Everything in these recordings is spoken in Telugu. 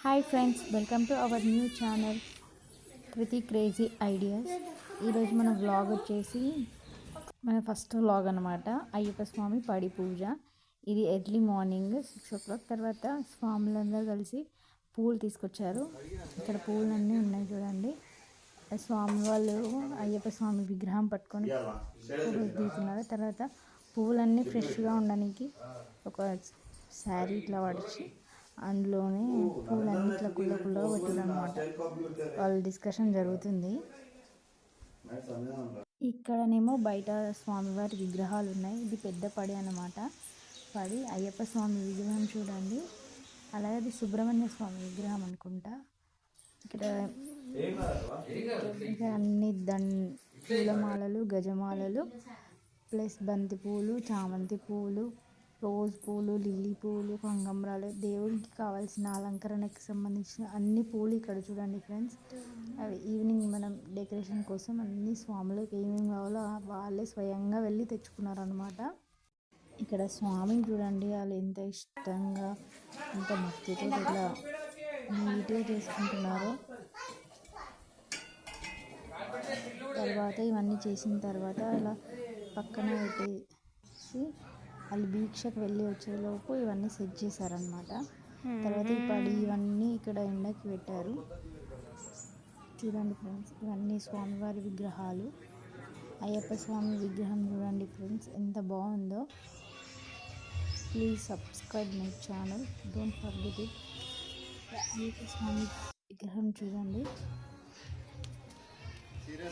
Hi friends, welcome to our new channel Kriti crazy ideas. ఈరోజు మన వ్లాగ్ వచ్చేసి మన ఫస్ట్ వ్లాగ్ అనమాట. అయ్యప్ప స్వామి పడి పూజ. ఇది ఎర్లీ మార్నింగ్ 6 o'clock. తర్వాత స్వాములందరూ కలిసి పూలు తీసుకొచ్చారు. ఇక్కడ పూలన్నీ ఉన్నాయి చూడండి. స్వామి వాళ్ళు అయ్యప్ప స్వామి విగ్రహం పట్టుకొని పూలు దిగుతున్నారు. తర్వాత పువ్వులన్నీ ఫ్రెష్గా ఉండడానికి ఒక శారీ ఇట్లా పడిచి అందులోనే పూలన్నీ ఇట్లా కుళ్ళగా పెట్టారు అనమాట. వాళ్ళ డిస్కషన్ జరుగుతుంది. ఇక్కడనేమో బయట స్వామివారి విగ్రహాలు ఉన్నాయి. ఇది పెద్ద పడి అన్నమాట. పడి అయ్యప్ప స్వామి విగ్రహం చూడండి. అలాగే అది సుబ్రహ్మణ్య స్వామి విగ్రహం అనుకుంటా. ఇక్కడ అన్ని పూలమాలలు, గజమాలలు, ప్లస్ బంతి పూలు, చామంతి పూలు, రోజ్ పూలు, లిల్లీ పూలు, కనకాంబరాలు, దేవుడికి కావాల్సిన అలంకరణకి సంబంధించిన అన్ని పూలు ఇక్కడ చూడండి ఫ్రెండ్స్. అవి ఈవినింగ్ మనం డెకరేషన్ కోసం అన్ని స్వాములకు ఏమేమి కావాలో వాళ్ళే స్వయంగా వెళ్ళి తెచ్చుకున్నారనమాట. ఇక్కడ స్వామిని చూడండి, వాళ్ళు ఎంత ఇష్టంగా ఎంత భక్తితో ఇట్లా నీట్గా చేసుకుంటున్నారు. తర్వాత ఇవన్నీ చేసిన తర్వాత అలా పక్కన పెట్టేసి వాళ్ళు దీక్షకు వెళ్ళి వచ్చేలోపు ఇవన్నీ సెట్ చేశారనమాట. తర్వాత ఈ పడి ఇవన్నీ ఇక్కడ ఎండకి పెట్టారు చూడండి ఫ్రెండ్స్. ఇవన్నీ స్వామివారి విగ్రహాలు. అయ్యప్ప స్వామి విగ్రహం చూడండి ఫ్రెండ్స్, ఎంత బాగుందో. Please subscribe my channel, don't forget it. Ayyappa Swamy విగ్రహం చూడండి.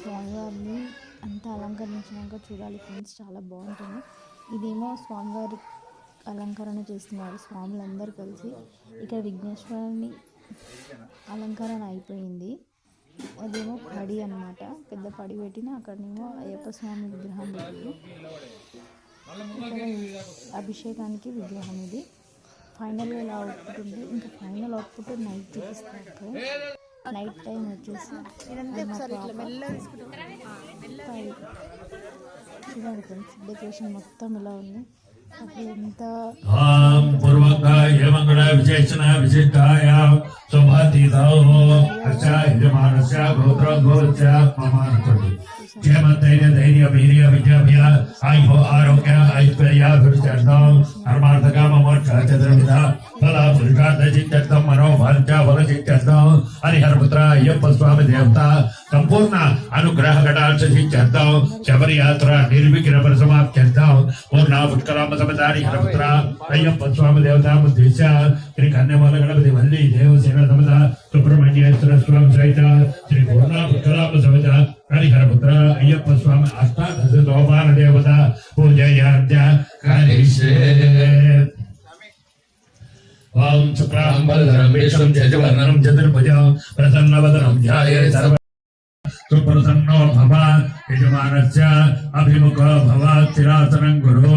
స్వామివారిని అంతా అలంకరించినాక చూడాలి ఫ్రెండ్స్, చాలా బాగుంటుంది. ఇదేమో స్వామివారి అలంకరణ చేస్తున్నారు స్వాములందరూ కలిసి. ఇక్కడ విఘ్నేశ్వరుని అలంకరణ అయిపోయింది. అదేమో పడి అన్నమాట. పెద్ద పడి పెట్టిన అక్కడనేమో అయ్యప్ప స్వామి విగ్రహం పెట్టారు. ఇక్కడ అభిషేకానికి విగ్రహం ఇది. ఫైనల్గా ఇలా అవుట్పుట్ ఉంది. ఇంకా ఫైనల్ అవుట్పుట్ నైట్ చూపిస్తారు. నైట్ టైం వచ్చేసి చూడండి ఫ్రెండ్స్, డెకరేషన్ మొత్తం ఇలా ఉంది. అసలు ఎంత పూర్వంగా విశేషణ విశిష్టాయ క్షేమ ధైర్య ధైర్య వీర్య విజయ ఆయు ఆరోగ్య ఐశ్వర్యాభివృద్ధ్యర్థం ధర్మార్థకామ మోక్ష చతుర్విధ ఫల పురుషార్థ సిద్ధ్యర్థం మనోభాంచ ఫల సిద్ధ్యర్థం హరిహరపుత్ర అయ్యప్ప స్వామి దేవత సంపూర్ణ అనుగ్రహ కటాక్ష సిద్ధ్యర్థం శబరియాత్ర నిర్విఘ్న పరిసమాప్త్యర్థం పూర్ణ పుష్కరామ సమతారి హరపుత్ర అయ్యప్ప స్వామి దేవత ఉద్దేశ్య శ్రీ కన్యమూల గణపతి వల్లి దేవసేన సమత సుబ్రహ్మణ్యేశ్వర స్వామి సహిత శ్రీ పూర్ణ పుష్కరామ సమత హరిహరపుత్ర అయ్యప్ప స్వామి అష్టాదశ సోపాన దేవత పూజయాద్య కరిష్యే. ఓం శుక్లాంబరధరం విష్ణుం శశివర్ణం చతుర్భుజం ప్రసన్నవదనం ధ్యాయేత్ సర్వ సుప్రసన్నో భవ యజమానస్య అభిముఖో భవ స్థిరాసనం కురు.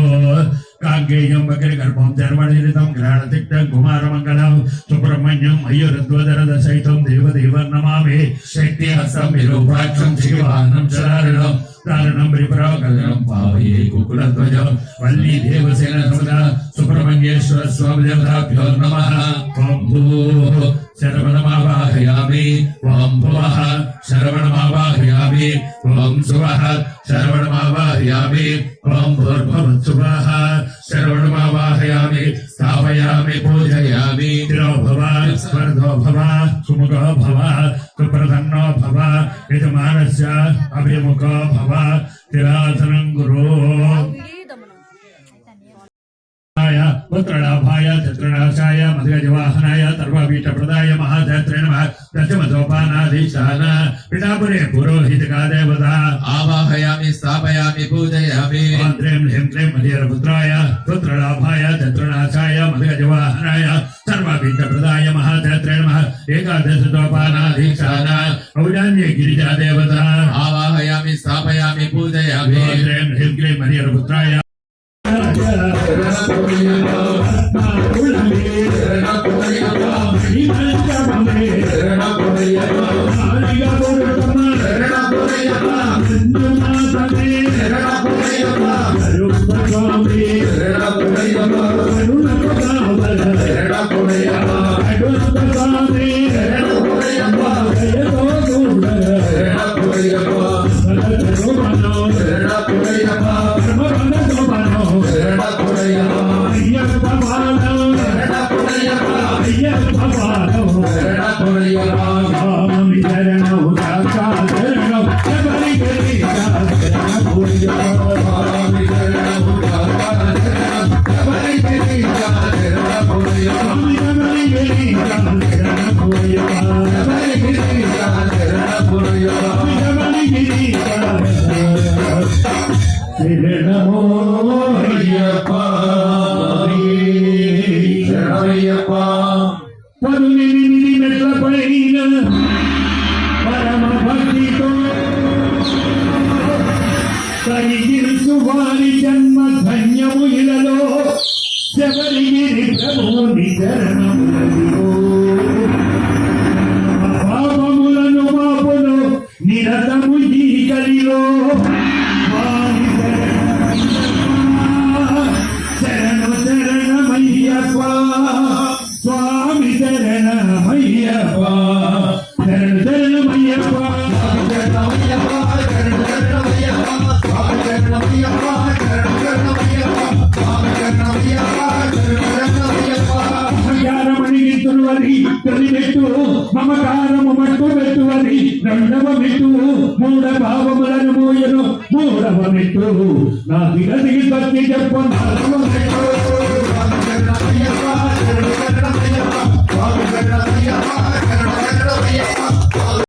కాంగేయం వక్రగర్భం చర్మనిరితం గ్రహణతిక్తం కుమారమంగళం సుబ్రహ్మణ్యం మయూరధ్వజరద సహితం దేవదేవం నమామి. శక్తిహస్తం విరూపాక్షం శివానం శరారణం దారుణం విప్రాగలం పావయే కుకులధ్వజం వల్లీ దేవసేన సమద సుబ్రహ్మణ్యేశ్వర స్వామి దేవతాభ్యో నమః. ఓం భూః శరవణమావాహయామి, ఓం భువః శరవణమావాహయామి, ఓం శువః శరవణమావాహయామి, ఓం భూర్భువః శరవణమావాహయామి. స్థాపయామి పూజయామి. స్థిరో భవ స్వర్ధో భవ సుముఖో భవ సుప్రసన్నో భవ యజమానస్య అభిముఖో భవ స్థిరాసనం కురు. పుత్రలాభాయ చతుర్నాశాయ మధుగజవాహనాయ సర్వపీఠప్రదాయ మహాధేత్రే నమః. దశమసోపానాధీశాన పితాపురే పురోహితకా దేవత ఆవాహయామి స్థాపయామి పూజయామి. ఓం శ్రీం హ్రీం క్లీం హరిహరపుత్రాయ పుత్రలాభాయ చతుర్నాశాయ మధుగజవాహనాయ సర్వపీఠప్రదాయ మహాధేత్రే నమః. ఏకాదశసోపానాధీశాన ఔజాన్య గిరిజా దేవత ఆవాహయామి స్థాపయామి పూజయామి. ఓం శ్రీం హ్రీం క్లీం హరిహరపుత్రాయ స్వామి అయ్యప్ప పాదం శరణమయ్యప్ప స్వామి శరణం సాక్షాత్ శరణం శబరి గిరీశ శరణమయ్యప్ప స్వామి శరణము శబరి గిరీశ శరణమయ్యప్ప స్వామి శబరి గిరీశ శరణమయ్యప్ప శబరి గిరీశ శరణమయ్యప్ప స్వామి శబరి గిరీశ శరణమో అయ్యప్ప శరణమయ్యప్ప 18 మెట్ల పైన పరమ భక్తితో కలిగిరుసు వారి జన్మ ధన్యము ఇలలో శబరిగిరి ప్రభుని శరణములలో పాపములను మాపును నిరతము ఈ కలిలో వారి శరణు శరణమయ్యప్ప స్వామి శరణమయ్యప్ప శరణు శరణమయ్యప్ప అహంకారమణిగితువరి తొలిమెట్టు మమకారము మట్టు పెట్టువరి రెండవ మెట్టు మూడ భావములను మోయను మూడవ మెట్టు నా దిగ దిగి తొక్కి చెప్పు నాలుగవ మెట్టు